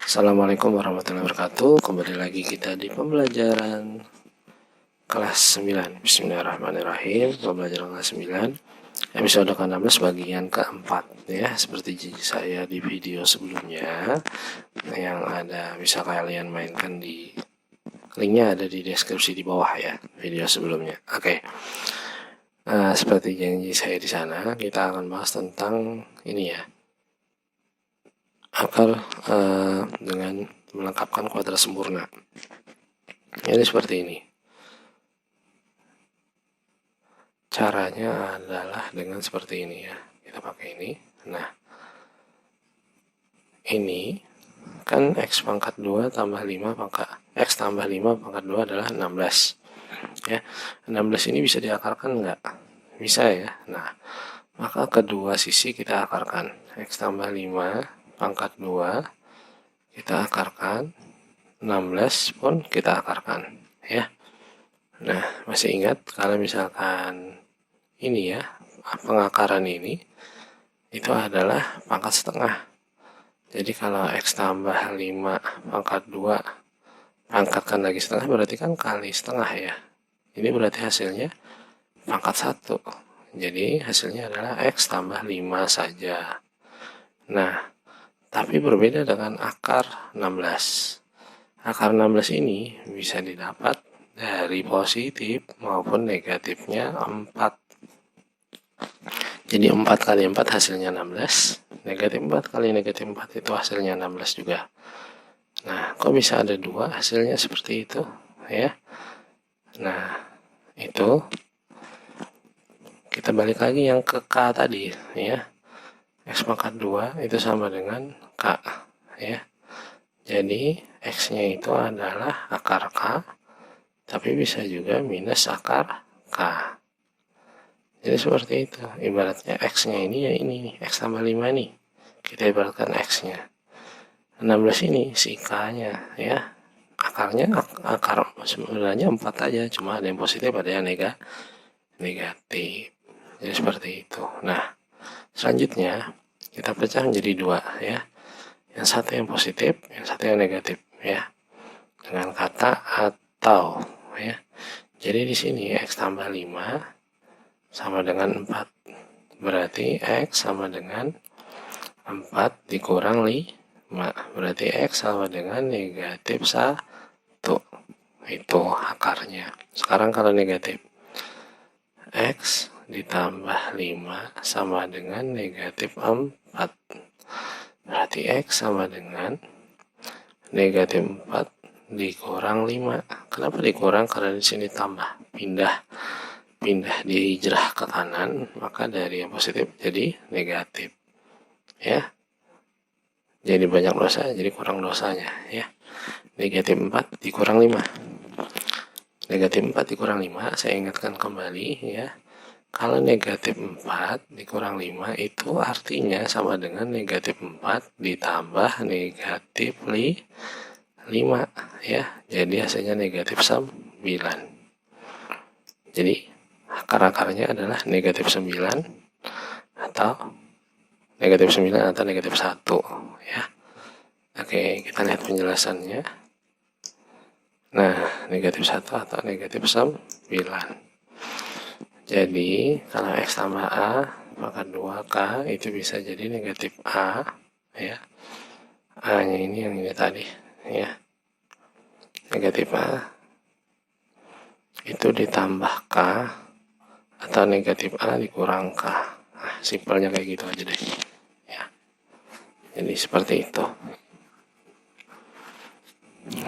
Assalamualaikum warahmatullahi wabarakatuh. Kembali lagi kita di pembelajaran kelas 9. Bismillahirrahmanirrahim. Pembelajaran kelas 9 episode ke-16 bagian keempat ya. Seperti janji saya di video sebelumnya yang ada bisa kalian mainkan di linknya ada di deskripsi di bawah ya, video sebelumnya. Oke. Seperti janji saya di sana, kita akan bahas tentang ini ya. Akar dengan melengkapkan kuadrat sempurna. Ini seperti ini. Caranya adalah dengan seperti ini ya. Kita pakai ini. Nah, ini kan X pangkat 2 tambah 5 pangkat X tambah 5 pangkat 2 adalah 16 ya. 16 ini bisa diakarkan enggak? Bisa ya. Nah, maka kedua sisi kita akarkan. X tambah 5 pangkat 2 kita akarkan, 16 pun kita akarkan ya. Nah, masih ingat kalau misalkan ini ya, pengakaran ini itu adalah pangkat setengah. Jadi kalau X tambah 5 pangkat 2 pangkatkan lagi setengah berarti kan kali setengah ya. Ini berarti hasilnya pangkat 1. Jadi hasilnya adalah X tambah 5 saja. Nah, tapi berbeda dengan akar 16. Akar 16 ini bisa didapat dari positif maupun negatifnya 4. Jadi 4 kali 4 hasilnya 16. Negatif 4 kali negatif 4 itu hasilnya 16 juga. Nah, kok bisa ada 2 hasilnya seperti itu ya. Nah, itu kita balik lagi yang ke K tadi ya. X pangkat 2 itu sama dengan K ya. Jadi X-nya itu adalah akar K, tapi bisa juga minus akar K. Jadi seperti itu. Ibaratnya X-nya ini ya ini, X tambah 5 nih. Kita ibaratkan X-nya. 16 ini si K-nya ya. Akarnya akar sebenarnya 4 aja, cuma ada yang positif ada yang negatif. Jadi seperti itu. Nah, selanjutnya kita pecah menjadi 2 ya. Yang satu yang positif, yang satu yang negatif ya. Dengan kata atau ya. Jadi di sini X tambah 5 sama dengan 4. Berarti X sama dengan 4 dikurang 5. Berarti X sama dengan negatif 1. Itu akarnya. Sekarang kalau negatif, X ditambah 5 sama dengan negatif 4. Berarti X sama dengan negatif 4 dikurang 5. Kenapa dikurang? Karena di sini tambah, pindah dihijrah ke kanan, maka dari yang positif jadi negatif ya. Jadi banyak dosa, jadi kurang dosanya ya. Negatif 4 dikurang 5. Negatif 4 dikurang 5, saya ingatkan kembali ya. Kalau negatif 4 dikurang 5 itu artinya sama dengan negatif 4 ditambah negatif 5 ya. Jadi hasilnya negatif 9. Jadi akar-akarnya adalah negatif 9 atau negatif 9 atau negatif 1 ya. Oke, kita lihat penjelasannya. Nah, negatif 1 atau negatif 9. Jadi kalau X tambah A pangkat 2K itu bisa jadi negatif A ya. A nya ini yang ini tadi ya. Negatif A itu ditambah K atau negatif A dikurang K. Nah, simpelnya kayak gitu aja deh ya. Jadi seperti itu.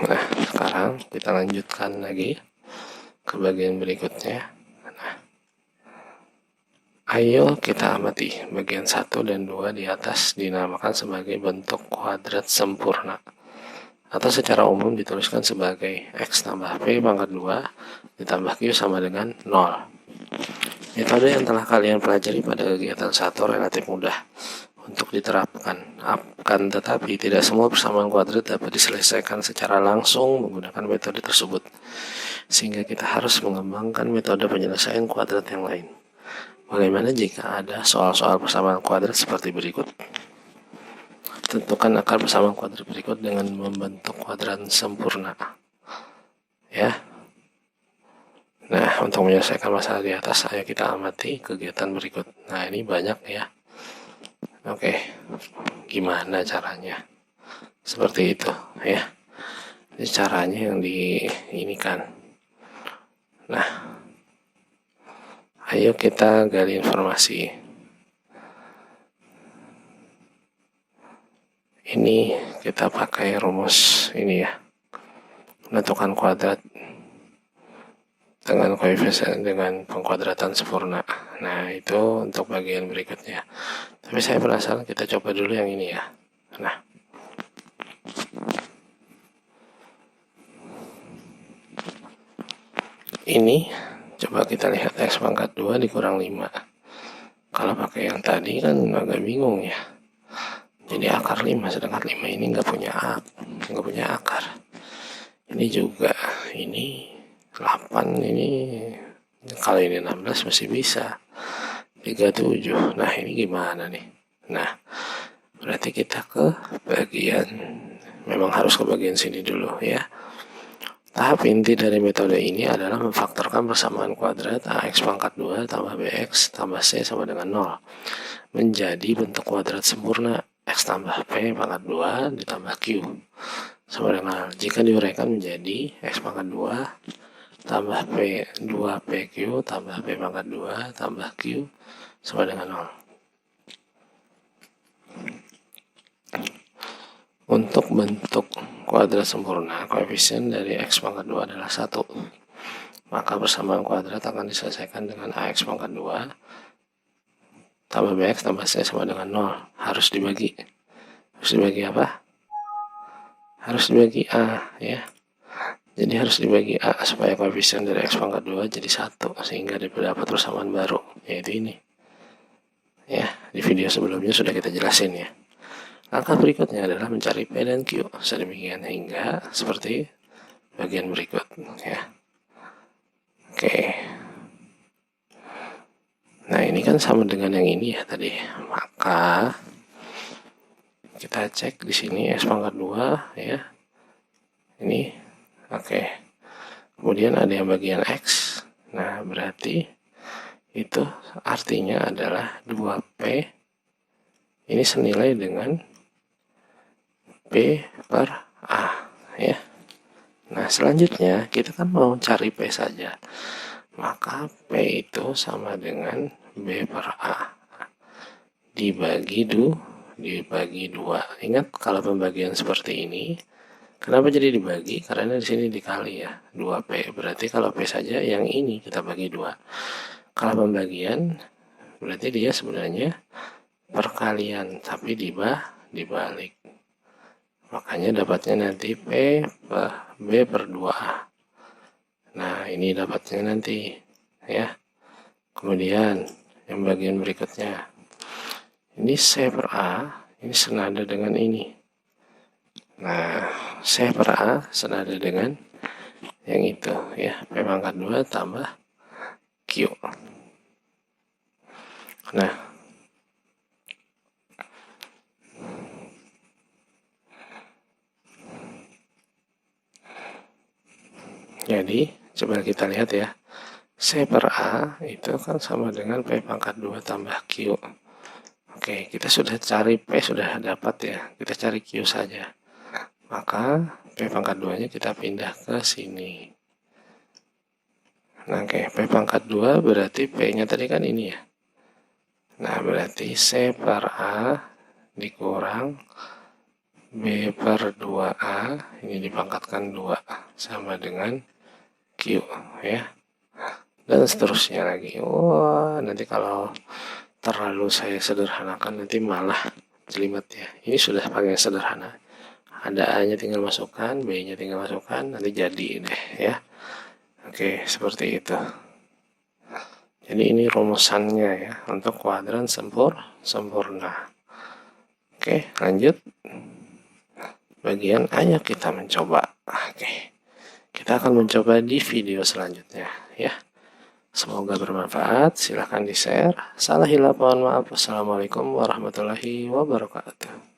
Nah, sekarang kita lanjutkan lagi ke bagian berikutnya. Nah, ayo kita amati bagian 1 dan 2 di atas dinamakan sebagai bentuk kuadrat sempurna, atau secara umum dituliskan sebagai X tambah P pangkat 2 ditambah Q sama dengan 0. Metode yang telah kalian pelajari pada kegiatan 1 relatif mudah untuk diterapkan. Akan tetapi tidak semua persamaan kuadrat dapat diselesaikan secara langsung menggunakan metode tersebut. Sehingga kita harus mengembangkan metode penyelesaian kuadrat yang lain. Bagaimana jika ada soal-soal persamaan kuadrat seperti berikut? tentukan akar persamaan kuadrat berikut dengan membentuk kuadran sempurna. Ya. Nah, untuk menyelesaikan masalah di atas, ayo kita amati kegiatan berikut. Nah, ini banyak ya. Oke, gimana caranya? Seperti itu ya. Ini caranya yang diinikan. Nah, ayo kita gali informasi. Ini kita pakai rumus ini ya. Menentukan kuadrat dengan koefisien dengan pengkuadratan sempurna. Nah, itu untuk bagian berikutnya. Tapi saya penasaran, kita coba dulu yang ini ya. Nah, ini coba kita lihat X pangkat 2 dikurang 5. Kalau pakai yang tadi kan agak bingung ya. Jadi akar 5, sedangkan 5 ini nggak punya akar. Ini juga, ini 8, ini kalau ini 16 masih bisa. 37. Nah, ini gimana nih? Nah, berarti kita ke bagian, memang harus ke bagian sini dulu ya. Tahap inti dari metode ini adalah memfaktorkan persamaan kuadrat AX pangkat 2 tambah BX tambah C sama dengan 0 menjadi bentuk kuadrat sempurna X tambah P pangkat 2 ditambah Q sama dengan 0. Jika diuraikan menjadi X pangkat 2 tambah P 2PQ tambah P pangkat 2 tambah Q sama dengan 0. Untuk bentuk kuadrat sempurna, koefisien dari X pangkat 2 adalah 1. Maka persamaan kuadrat akan diselesaikan dengan AX pangkat 2 tambah BX tambah C sama dengan 0. Harus dibagi. Harus dibagi apa? Harus dibagi A ya. Jadi harus dibagi A supaya koefisien dari X pangkat 2 jadi 1. Sehingga dapat persamaan baru, yaitu ini. Ya, di video sebelumnya sudah kita jelasin ya. Langkah berikutnya adalah mencari P dan Q sedemikian hingga seperti bagian berikut ya. Oke. Nah, ini kan sama dengan yang ini ya tadi. Maka kita cek di sini X pangkat 2 ya. Ini oke. Kemudian ada yang bagian X. Nah, berarti itu artinya adalah 2P ini senilai dengan P per A ya. Nah, selanjutnya kita kan mau cari P saja. Maka P itu sama dengan B per A dibagi 2. Ingat kalau pembagian seperti ini, kenapa jadi dibagi? Karena di sini dikali ya, 2P. Berarti kalau P saja yang ini kita bagi 2. Kalau pembagian berarti dia sebenarnya perkalian tapi dibalik. Makanya dapatnya nanti P per B per 2A. Nah, ini dapatnya nanti ya. Kemudian yang bagian berikutnya. Ini C per A, ini senada dengan ini. Nah, C per A senada dengan yang itu ya. P pangkat 2 tambah Q. Nah, jadi coba kita lihat ya. C per A itu kan sama dengan P pangkat 2 tambah Q. Oke, kita sudah cari P sudah dapat ya. Kita cari Q saja. Maka P pangkat 2-nya kita pindah ke sini. Nah, oke, P pangkat 2 berarti P-nya tadi kan ini ya. Nah, berarti C per A dikurang B per 2A ini dipangkatkan 2 sama dengan Q ya. Dan seterusnya lagi. Wah, nanti kalau terlalu saya sederhanakan nanti malah jelimet ya. Ini sudah pakai sederhana. Ada A-nya tinggal masukkan, B-nya tinggal masukkan, nanti jadi deh ya. Oke, seperti itu. Jadi ini rumusannya ya untuk kuadran sempurna. Oke, lanjut. Bagian ayo kita mencoba. Oke. Kita akan mencoba di video selanjutnya ya. Semoga bermanfaat. Silahkan di-share. Salah hilaf mohon maaf. Wassalamualaikum warahmatullahi wabarakatuh.